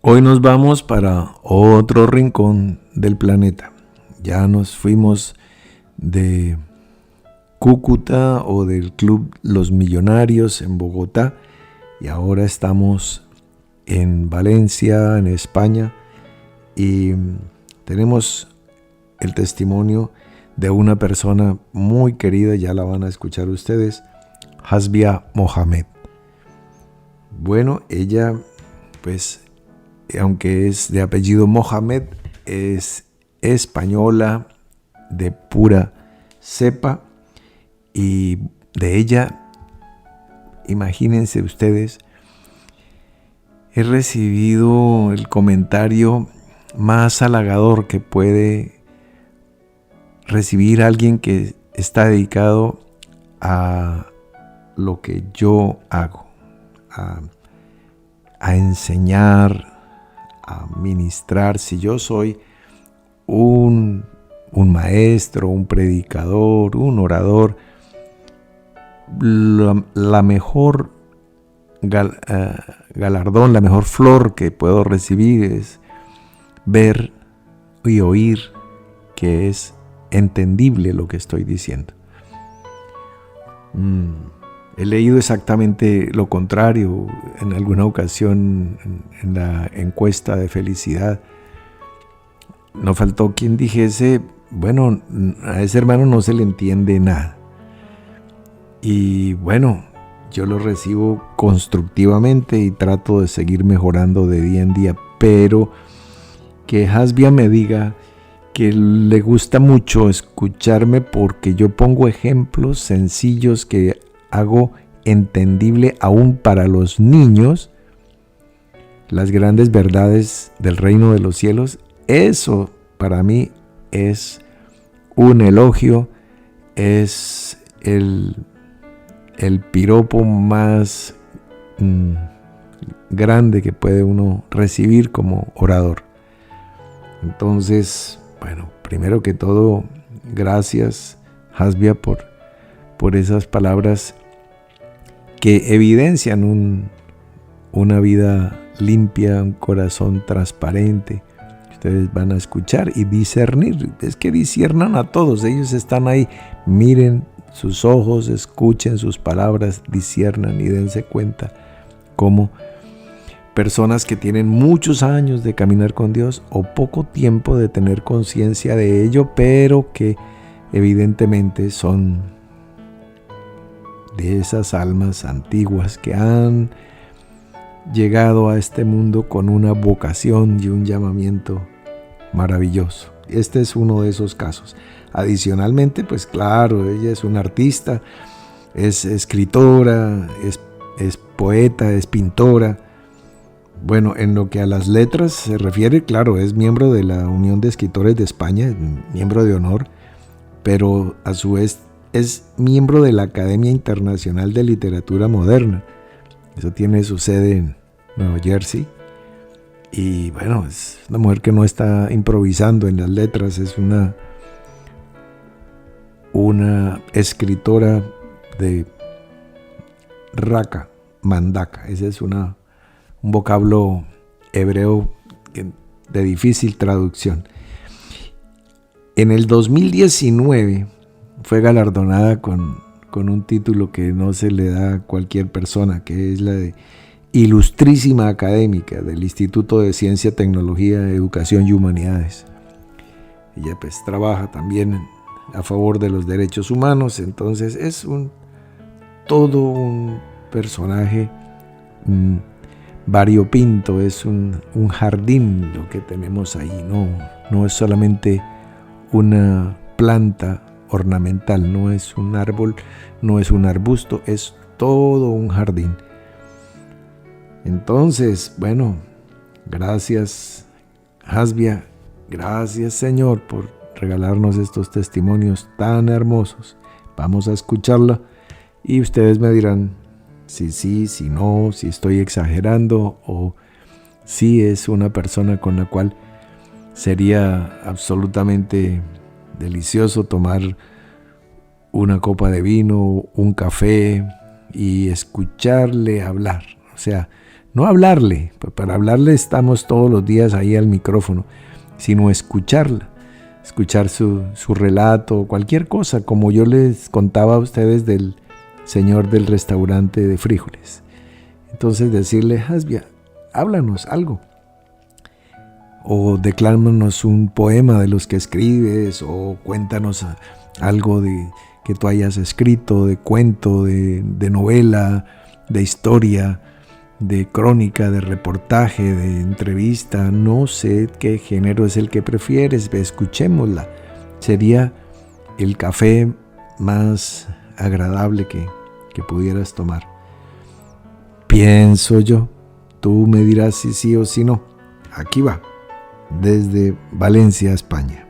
Hoy nos vamos para otro rincón del planeta. Ya nos fuimos de Cúcuta o del Club Los Millonarios en Bogotá y ahora estamos en Valencia, en España, y tenemos el testimonio de una persona muy querida, ya la van a escuchar ustedes, Hasbia Mohamed. Bueno, ella pues aunque es de apellido Mohamed, es española de pura cepa, y de ella, imagínense ustedes, he recibido el comentario más halagador que puede recibir alguien que está dedicado a lo que yo hago, a enseñar, a ministrar. Si yo soy un maestro, un predicador, un orador, la mejor galardón, la mejor flor que puedo recibir es ver y oír que es entendible lo que estoy diciendo. He leído exactamente lo contrario en alguna ocasión en la encuesta de felicidad. No faltó quien dijese, bueno, a ese hermano no se le entiende nada. Y bueno, yo lo recibo constructivamente y trato de seguir mejorando de día en día, pero que Hasbia me diga que le gusta mucho escucharme porque yo pongo ejemplos sencillos que hago entendible aún para los niños las grandes verdades del reino de los cielos. Eso para mí es un elogio, es el piropo más grande que puede uno recibir como orador. Entonces, bueno, primero que todo, gracias Hasbia por esas palabras que evidencian una vida limpia, un corazón transparente. Ustedes van a escuchar y discernir. Es que disciernan a todos. Ellos están ahí. Miren sus ojos, escuchen sus palabras, disciernan y dense cuenta cómo personas que tienen muchos años de caminar con Dios o poco tiempo de tener conciencia de ello, pero que evidentemente son de esas almas antiguas que han llegado a este mundo con una vocación y un llamamiento maravilloso. Este es uno de esos casos. Adicionalmente, pues claro, ella es una artista, es escritora, es poeta, es pintora. Bueno, en lo que a las letras se refiere, claro, es miembro de la Unión de Escritores de España, miembro de honor, pero a su vez es miembro de la Academia Internacional de Literatura Moderna. Eso tiene su sede en Nueva Jersey. Y bueno, es una mujer que no está improvisando en las letras, es una escritora de Raka, Mandaka. Ese es un vocablo hebreo de difícil traducción. En el 2019 fue galardonada con un título que no se le da a cualquier persona, que es la de Ilustrísima Académica del Instituto de Ciencia, Tecnología, Educación y Humanidades. Ella pues trabaja también a favor de los derechos humanos, entonces es todo un personaje variopinto, es un jardín lo que tenemos ahí, no es solamente una planta ornamental, no es un árbol, no es un arbusto, es todo un jardín. Entonces, bueno, gracias Hasbia, gracias Señor por regalarnos estos testimonios tan hermosos. Vamos a escucharla y ustedes me dirán si sí, si no, si estoy exagerando o si es una persona con la cual sería absolutamente delicioso tomar una copa de vino, un café y escucharle hablar. O sea, no hablarle, para hablarle estamos todos los días ahí al micrófono, sino escucharla, escuchar su relato, cualquier cosa, como yo les contaba a ustedes del señor del restaurante de frijoles. Entonces decirle, Hasbia, háblanos algo, o declámanos un poema de los que escribes, o cuéntanos algo que tú hayas escrito, de cuento, de novela, de historia, de crónica, de reportaje, de entrevista. No sé qué género es el que prefieres, escuchémosla. Sería el café más agradable que pudieras tomar. Pienso yo, tú me dirás si sí o si no. Aquí va, desde Valencia, España.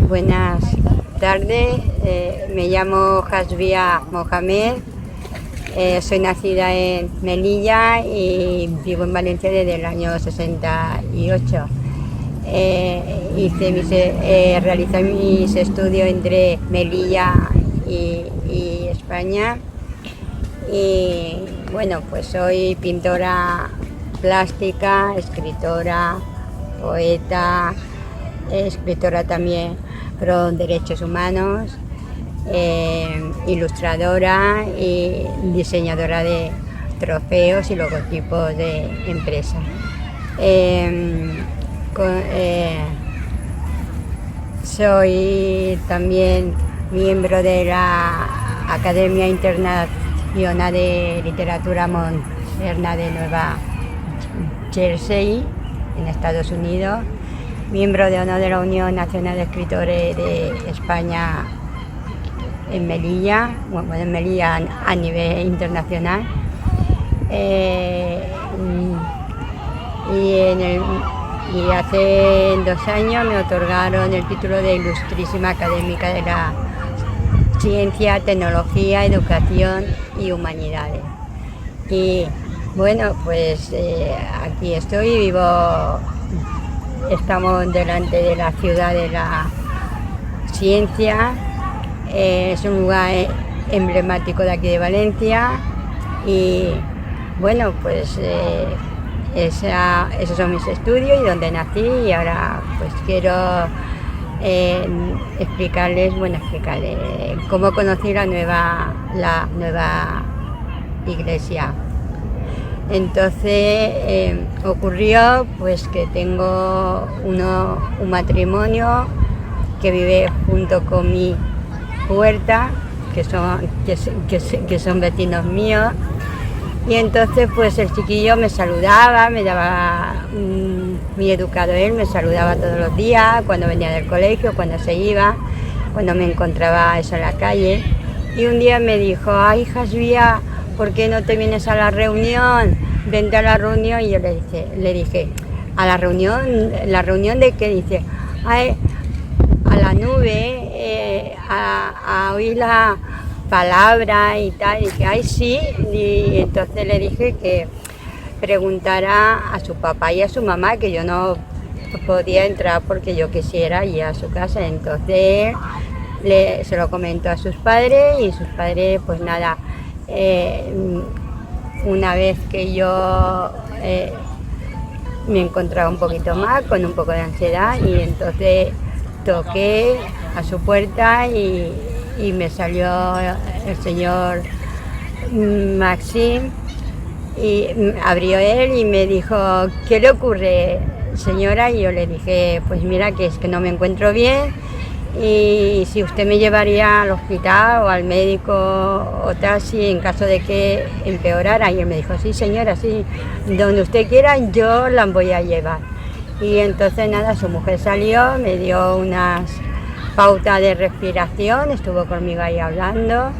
Buenas tardes, me llamo Hasbia Mohamed, soy nacida en Melilla y vivo en Valencia desde el año 68. Realicé mis estudios entre Melilla y España y bueno, pues soy pintora plástica, escritora, poeta, escritora también pro derechos humanos, ilustradora y diseñadora de trofeos y logotipos de empresas. Soy también miembro de la Academia Internacional de Literatura Moderna de Nueva Jersey, en Estados Unidos, miembro de honor de la Unión Nacional de Escritores de España en Melilla, en Melilla a nivel internacional. Y hace 2 años me otorgaron el título de Ilustrísima Académica de la Ciencia, Tecnología, Educación y Humanidades. Y bueno, pues aquí estoy, vivo. Estamos delante de la ciudad de la ciencia, es un lugar emblemático de aquí de Valencia y bueno, pues esos son mis estudios y donde nací y ahora pues quiero explicarles cómo conocí la nueva iglesia. Entonces ocurrió pues que tengo un matrimonio que vive junto con mi puerta, que son vecinos míos, y entonces pues el chiquillo me saludaba, me daba muy educado él, me saludaba todos los días, cuando venía del colegio, cuando se iba, cuando me encontraba eso en la calle, y un día me dijo, ay Hasbia, ¿por qué no te vienes a la reunión? Vente a la reunión. Y yo le dije, ¿a la reunión de qué? Dice, a la nube, a oír la palabra y tal. Y dije, ay sí. Y entonces le dije que preguntara a su papá y a su mamá, que yo no podía entrar porque yo quisiera ir a su casa. Entonces se lo comentó a sus padres y sus padres pues nada. Una vez que yo me encontraba un poquito mal, con un poco de ansiedad, y entonces toqué a su puerta y me salió el señor Maxim y abrió él y me dijo, ¿qué le ocurre, señora? Y yo le dije, pues mira, que es que no me encuentro bien y si usted me llevaría al hospital o al médico o tal, si en caso de que empeorara. Y él me dijo, sí señora, sí, donde usted quiera yo la voy a llevar. Y entonces nada, su mujer salió, me dio unas pautas de respiración, estuvo conmigo ahí hablando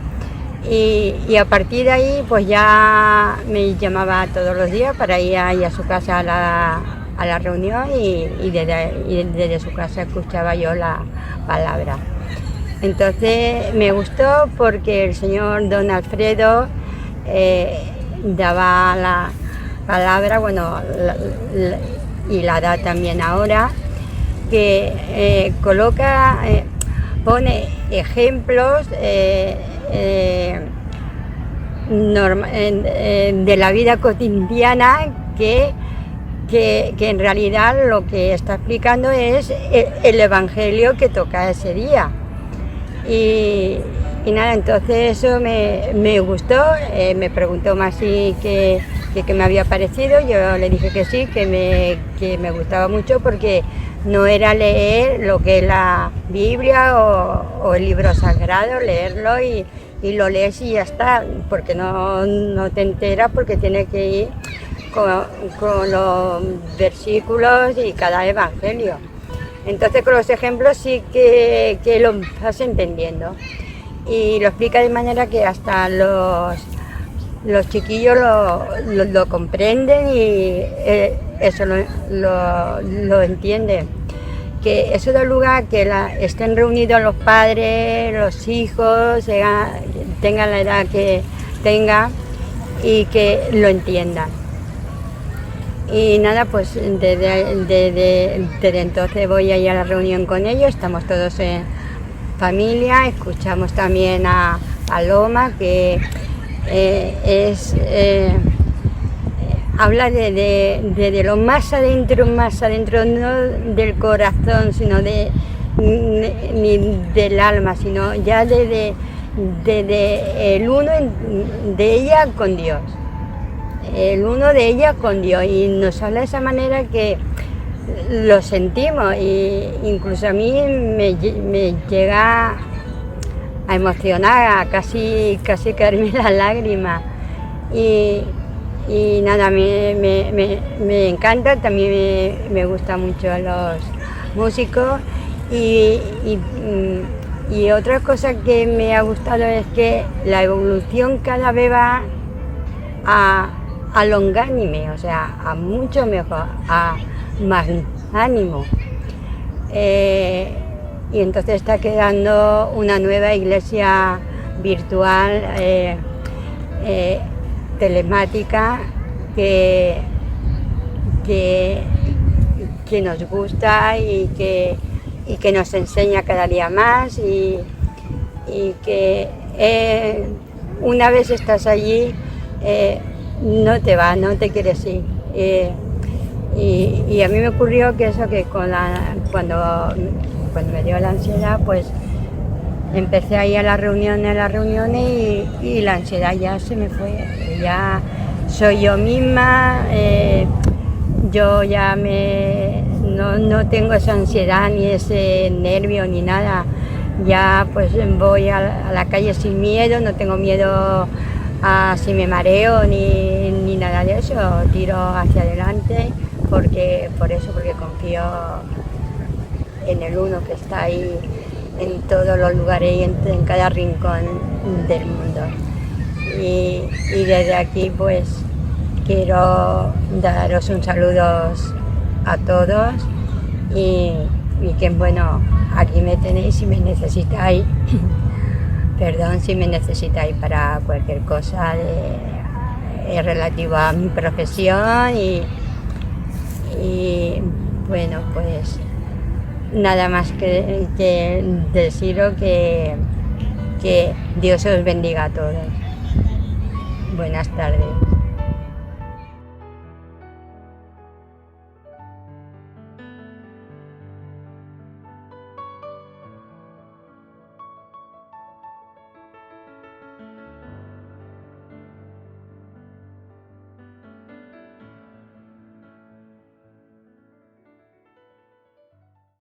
y a partir de ahí pues ya me llamaba todos los días para ir ahí a su casa a la reunión y desde su casa escuchaba yo la palabra. Entonces me gustó porque el señor don Alfredo daba la palabra, bueno, y la da también ahora, que coloca, pone ejemplos de la vida cotidiana que en realidad lo que está explicando es el evangelio que toca ese día. Y nada, entonces eso me gustó, me preguntó más si que me había parecido, yo le dije que sí, que me gustaba mucho porque no era leer lo que es la Biblia o el libro sagrado, leerlo y lo lees y ya está, porque no te enteras, porque tienes que ir con los versículos y cada evangelio. Entonces con los ejemplos sí que lo vas entendiendo y lo explica de manera que hasta los chiquillos lo comprenden y eso lo entienden. Que eso da lugar a que estén reunidos los padres, los hijos, tengan la edad que tengan y que lo entiendan. Y nada, pues desde entonces voy a ir a la reunión con ellos, estamos todos en familia, escuchamos también a Paloma, que habla de lo más adentro, no del corazón, sino ni del alma, sino ya desde el uno de ella con Dios. El uno de ella con Dios, y nos habla de esa manera que lo sentimos, y incluso a mí me llega a emocionar, a casi caerme las lágrimas. Y nada, me encanta, también me gustan mucho los músicos y otra cosa que me ha gustado es que la evolución cada vez va a longánime, o sea, a mucho mejor, a más ánimo. Y entonces está quedando una nueva iglesia virtual, telemática, que nos gusta y que nos enseña cada día más y que una vez estás allí no te quieres ir. Y a mí me ocurrió que eso, que cuando me dio la ansiedad, pues empecé a ir a las reuniones y la ansiedad ya se me fue. Ya soy yo misma, yo ya no tengo esa ansiedad ni ese nervio ni nada. Ya pues voy a la calle sin miedo, no tengo miedo a si me mareo ni nada de eso, tiro hacia adelante porque confío en el uno que está ahí en todos los lugares y en cada rincón del mundo. Y desde aquí pues quiero daros un saludo a todos y que bueno, aquí me tenéis si me necesitáis. Perdón, si me necesitáis para cualquier cosa relativo a mi profesión y bueno, pues nada más que deciros que Dios os bendiga a todos. Buenas tardes.